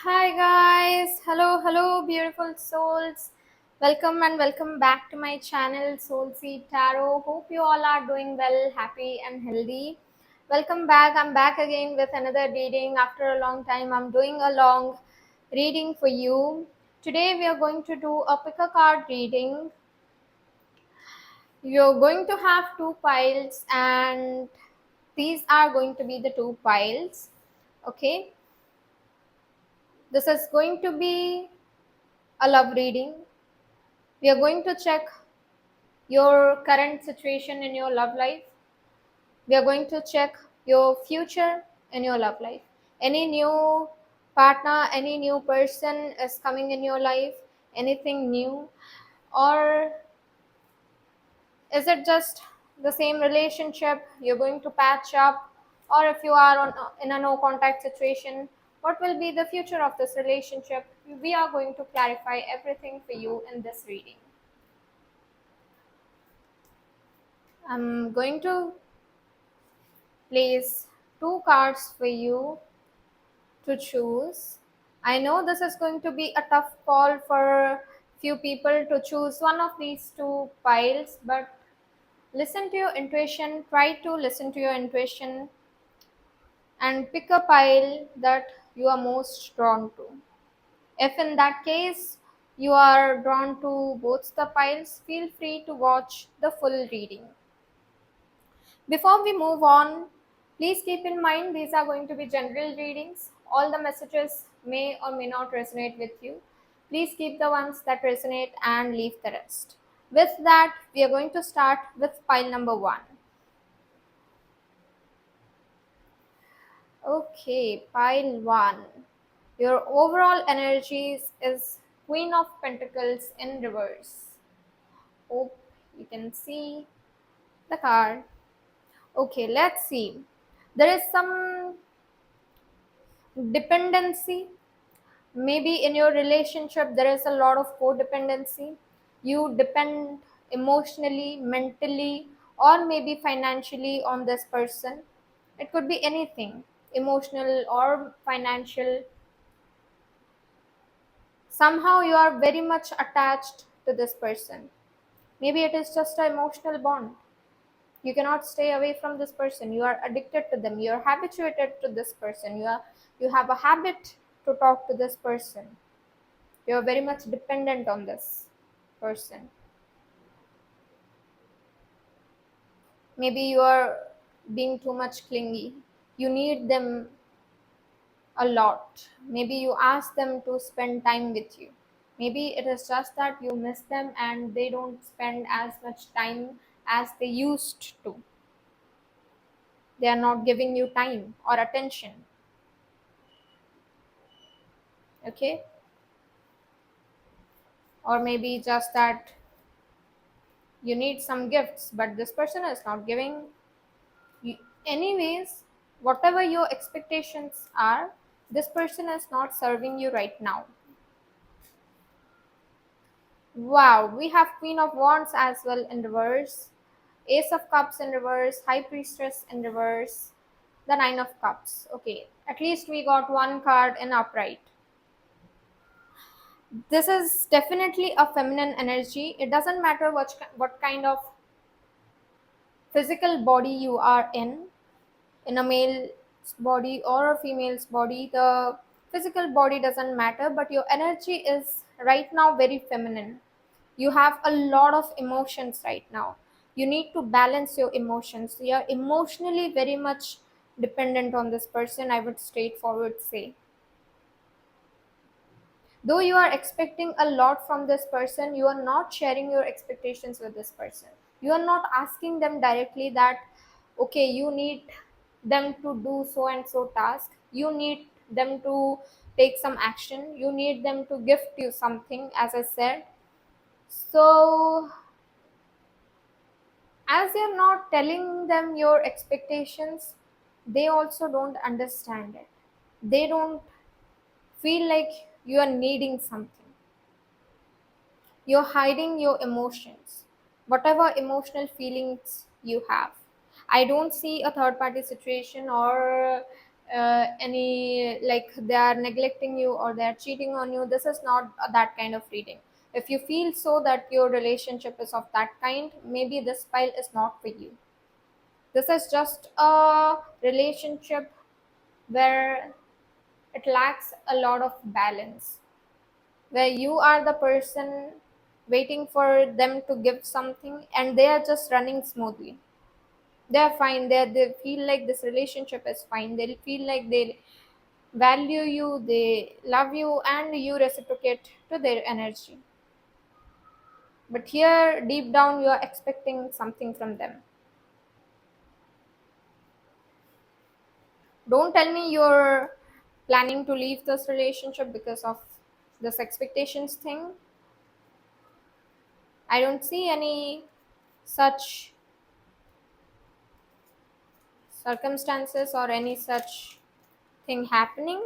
Hi guys, hello, beautiful souls. Welcome and welcome back to my channel Soul Seed Tarot. Hope you all are doing well, happy, and healthy. Welcome back. I'm back again with another reading. After a long time, I'm doing a long reading for you. Today, we are going to do a pick a card reading. You're going to have two piles, and these are going to be the two piles. Okay, this is going to be a love reading. We are going to check your current situation in your love life. We are going to check your future in your love life. Any new partner, any new person is coming in your life, anything new, or is it just the same relationship you're going to patch up, or if you are in a no contact situation, what will be the future of this relationship? We are going to clarify everything for you in this reading. I'm going to place two cards for you to choose. I know this is going to be a tough call for few people to choose one of these two piles, but listen to your intuition, try to listen to your intuition and pick a pile that you are most drawn to. If in that case you are drawn to both the piles, feel free to watch the full reading. Before we move on, please keep in mind these are going to be general readings. All the messages may or may not resonate with you. Please keep the ones that resonate and leave the rest. With that, we are going to start with pile number one. Okay, pile one. Your overall energies is Queen of Pentacles in reverse. Hope you can see the card. Okay, let's see. There is some dependency. Maybe in your relationship there is a lot of codependency. You depend emotionally, mentally, or maybe financially on this person. It could be anything, emotional or financial. Somehow you are very much attached to this person. Maybe it is just an emotional bond. You cannot stay away from this person. You are addicted to them. You are habituated to this person. You have a habit to talk to this person. You're very much dependent on this person. Maybe you are being too much clingy. You need them a lot. Maybe you ask them to spend time with you. Maybe it is just that you miss them and they don't spend as much time as they used to. They are not giving you time or attention. Okay? Or maybe just that you need some gifts, but this person is not giving you. Anyways, whatever your expectations are, this person is not serving you right now. Wow, we have Queen of Wands as well in reverse, Ace of Cups in reverse, High Priestess in reverse, the Nine of Cups. Okay, at least we got one card in upright. This is definitely a feminine energy. It doesn't matter what kind of physical body you are in a male's body or a female's body. The physical body doesn't matter, but your energy is right now very feminine. You have a lot of emotions right now. You need to balance your emotions. You are emotionally very much dependent on this person, I would straightforward say. Though you are expecting a lot from this person, you are not sharing your expectations with this person. You are not asking them directly that, okay, you need them to do so and so task. You need them to take some action. You need them to gift you something, as I said. So, as you're not telling them your expectations, they also don't understand it. They don't feel like you are needing something. You're hiding your emotions, whatever emotional feelings you have. I don't see a third party situation or any, like they are neglecting you or they are cheating on you. This is not that kind of reading. If you feel so that your relationship is of that kind, maybe this pile is not for you. This is just a relationship where it lacks a lot of balance, where you are the person waiting for them to give something and they are just running smoothly. They're fine. They feel like this relationship is fine. They feel like they value you, they love you, and you reciprocate to their energy. But here, deep down, you are expecting something from them. Don't tell me you're planning to leave this relationship because of this expectations thing. I don't see any such circumstances or any such thing happening,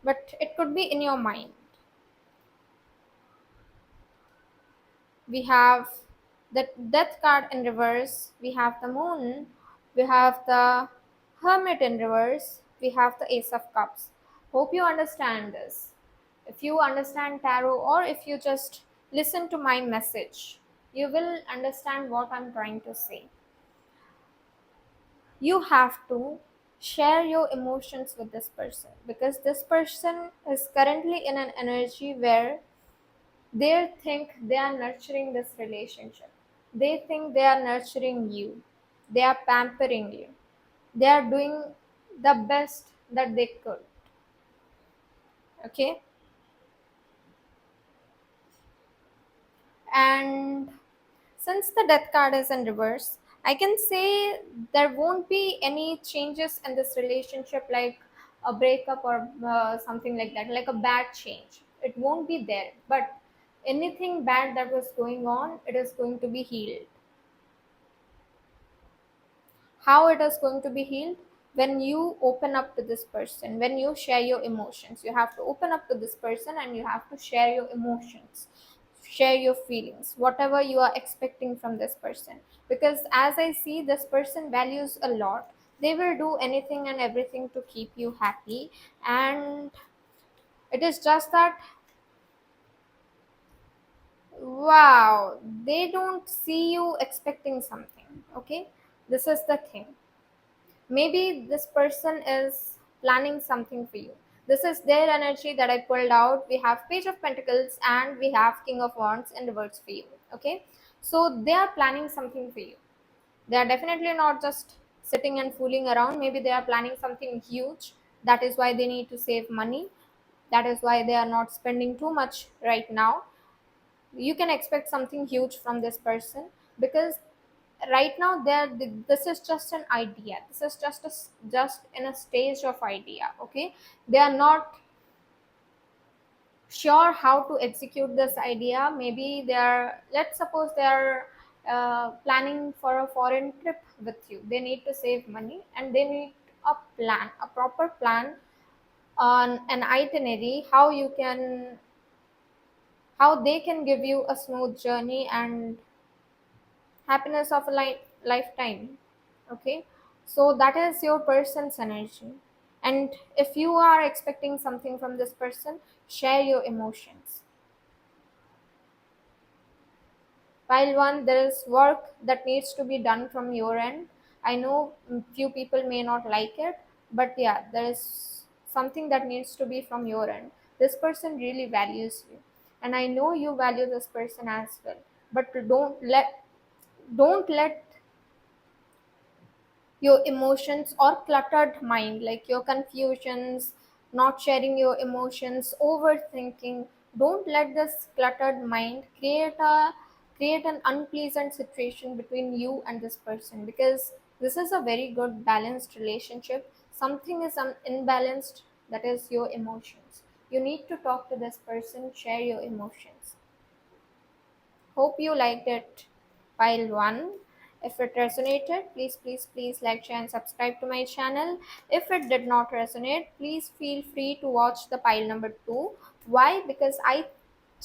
but it could be in your mind. We have the death card in reverse, we have the moon, we have the hermit in reverse, we have the ace of cups. Hope you understand this. If you understand tarot or if you just listen to my message, you will understand what I'm trying to say. You have to share your emotions with this person because this person is currently in an energy where they think they are nurturing this relationship. They think they are nurturing you. They are pampering you. They are doing the best that they could. Okay? And since the death card is in reverse, I can say there won't be any changes in this relationship, like a breakup or something like that, like a bad change. It won't be there. But anything bad that was going on, it is going to be healed. How it is going to be healed? When you open up to this person, when you share your emotions. You have to open up to this person and you have to share your emotions, share your feelings, whatever you are expecting from this person. Because as I see, this person values a lot. They will do anything and everything to keep you happy. And it is just that, wow, they don't see you expecting something. Okay, this is the thing. Maybe this person is planning something for you. This is their energy that I pulled out. We have page of pentacles and we have king of wands in reverse for you. Okay, so they are planning something for you. They are definitely not just sitting and fooling around. Maybe they are planning something huge. That is why they need to save money. That is why they are not spending too much right now. You can expect something huge from this person because right now they're this is just an idea. This is just in a stage of idea. Okay, they are not sure how to execute this idea. Maybe they're, let's suppose they're planning for a foreign trip with you. They need to save money and they need a plan, a proper plan on an itinerary, how they can give you a smooth journey and happiness of a lifetime. Okay, so that is your person's energy. And if you are expecting something from this person, share your emotions. While one, there is work that needs to be done from your end. I know few people may not like it, but yeah, there is something that needs to be from your end. This person really values you, and I know you value this person as well. But don't let your emotions or cluttered mind, like your confusions, not sharing your emotions, overthinking, don't let this cluttered mind create an unpleasant situation between you and this person. Because this is a very good balanced relationship. Something is imbalanced, that is your emotions. You need to talk to this person, share your emotions. Hope you liked it. Pile 1. If it resonated, please, please, please like, share, and subscribe to my channel. If it did not resonate, please feel free to watch the pile number 2. Why? Because I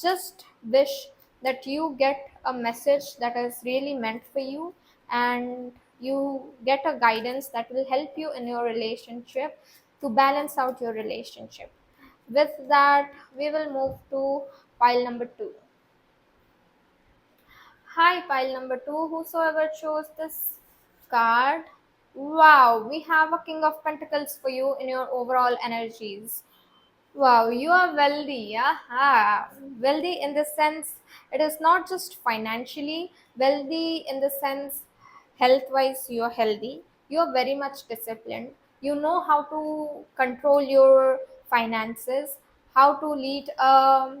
just wish that you get a message that is really meant for you and you get a guidance that will help you in your relationship to balance out your relationship. With that, we will move to pile number 2. Hi, pile number 2, whosoever chose this card. Wow, we have a King of Pentacles for you in your overall energies. Wow, you are wealthy. Aha. Wealthy in the sense, it is not just financially, wealthy in the sense, health wise, you are healthy. You are very much disciplined. You know how to control your finances, how to lead a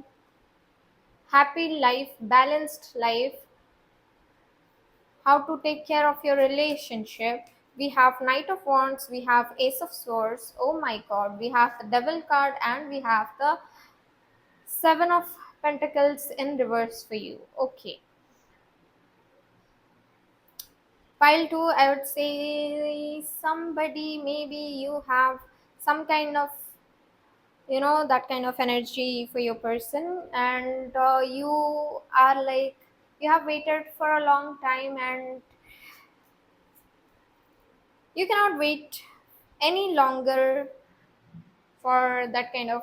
happy life, balanced life, how to take care of your relationship. We have Knight of Wands, we have Ace of Swords. Oh my god, we have the Devil card and we have the Seven of Pentacles in reverse for you. Okay. Pile 2, I would say somebody, maybe you have some kind of, that kind of energy for your person, and you are like, you have waited for a long time and you cannot wait any longer for that kind of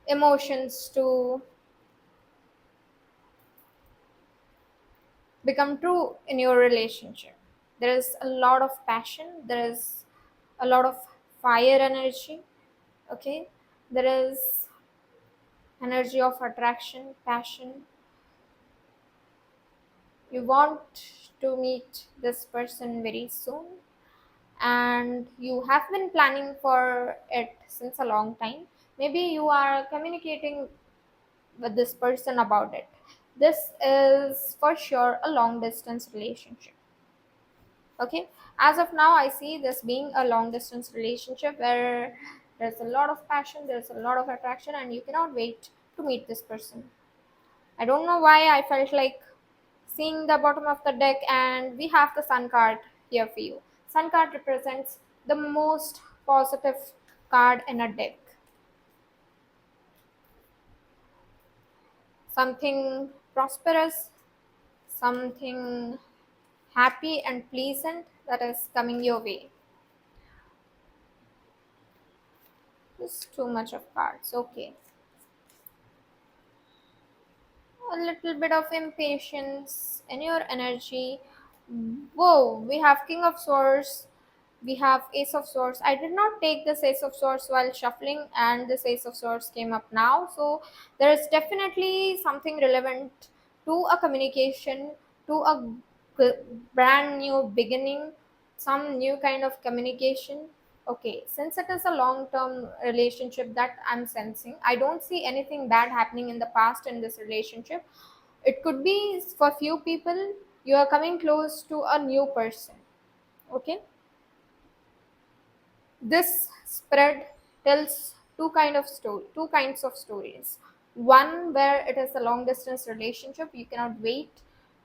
emotions to become true in your relationship. There is a lot of passion, there is a lot of fire energy. Okay, there is energy of attraction, passion. You want to meet this person very soon, and you have been planning for it since a long time. Maybe you are communicating with this person about it. This is for sure a long distance relationship. Okay, as of now I see this being a long distance relationship where there's a lot of passion, there's a lot of attraction, and you cannot wait to meet this person. I don't know why I felt like seeing the bottom of the deck, and we have the Sun card here for you. Sun card represents the most positive card in a deck, something prosperous, something happy and pleasant that is coming your way. Just too much of cards. Okay. A little bit of impatience in your energy. Whoa, we have King of Swords, we have Ace of Swords. I did not take this Ace of Swords while shuffling, and this Ace of Swords came up now. So there is definitely something relevant to a communication, to a brand new beginning, some new kind of communication. Okay, since it is a long term relationship that I'm sensing, I don't see anything bad happening in the past in this relationship. It could be for few people, you are coming close to a new person. Okay, this spread tells two kinds of stories. One where it is a long distance relationship, you cannot wait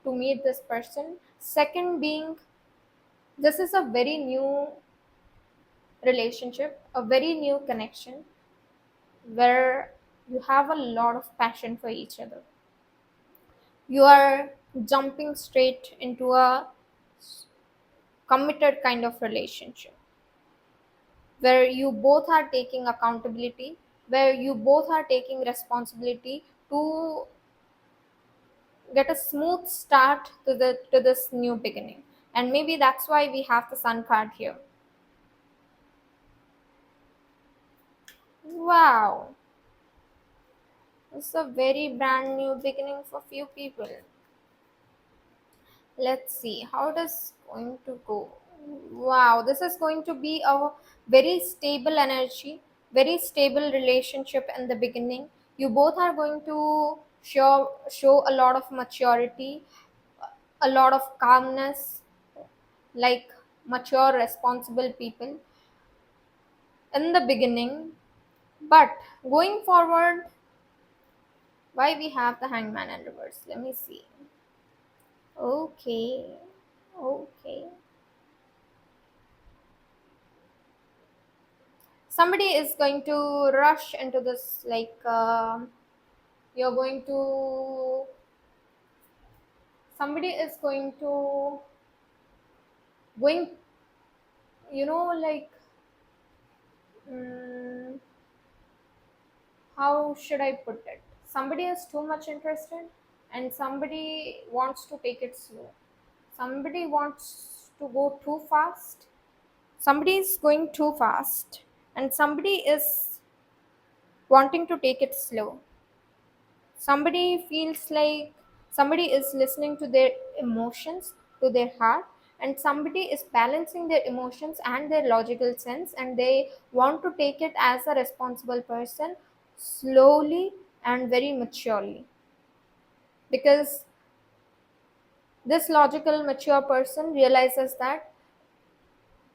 to meet this person. Second being, this is a very new relationship, a very new connection where you have a lot of passion for each other. You are jumping straight into a committed kind of relationship where you both are taking accountability, where you both are taking responsibility to get a smooth start to this new beginning. And maybe that's why we have the Sun card here. Wow, it's a very brand new beginning for few people. Let's see how it is going to go. Wow, this is going to be a very stable energy, very stable relationship in the beginning. You both are going to show a lot of maturity, a lot of calmness, like mature responsible people in the beginning. But going forward, why we have the Hangman in reverse? Let me see. Okay, okay. Somebody is going to rush into this, like you're going to somebody is going to going, like, mm, how should I put it? Somebody is too much interested, and somebody wants to take it slow. Somebody wants to go too fast. Somebody is going too fast, and somebody is wanting to take it slow. Somebody feels like somebody is listening to their emotions, to their heart, and somebody is balancing their emotions and their logical sense, and they want to take it as a responsible person, slowly and very maturely. Because this logical mature person realizes that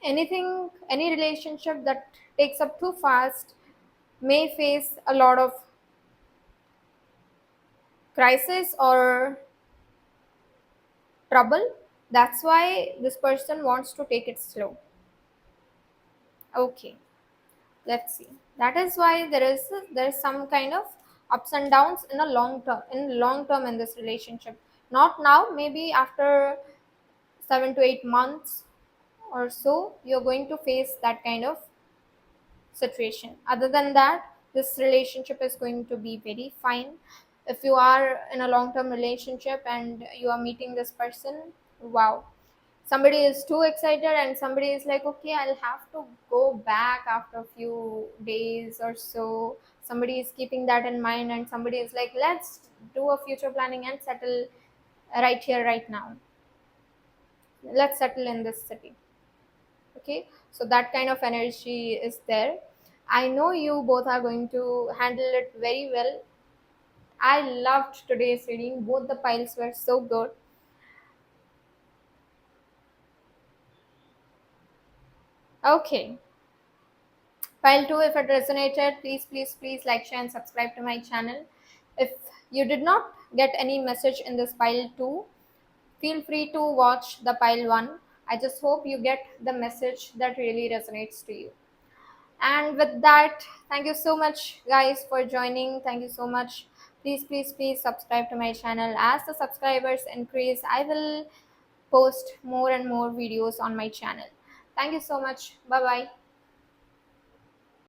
any relationship that takes up too fast may face a lot of crisis or trouble. That's why this person wants to take it slow. Okay, let's see. That is why there is some kind of ups and downs in a long term in this relationship. Not now, maybe after 7 to 8 months or so, you're going to face that kind of situation. Other than that, this relationship is going to be very fine. If you are in a long term relationship and you are meeting this person, wow, somebody is too excited and somebody is like, okay, I'll have to go back after a few days or so. Somebody is keeping that in mind, and somebody is like, let's do a future planning and settle right here, right now. Let's settle in this city. Okay, so that kind of energy is there. I know you both are going to handle it very well. I loved today's reading. Both the piles were so good. Okay, pile 2, if it resonated, please, please, please like, share, and subscribe to my channel. If you did not get any message in this pile 2, feel free to watch the pile 1. I just hope you get the message that really resonates to you. And with that, thank you so much, guys, for joining. Thank you so much. Please, please, please subscribe to my channel. As the subscribers increase, I will post more and more videos on my channel. Thank you so much. Bye bye.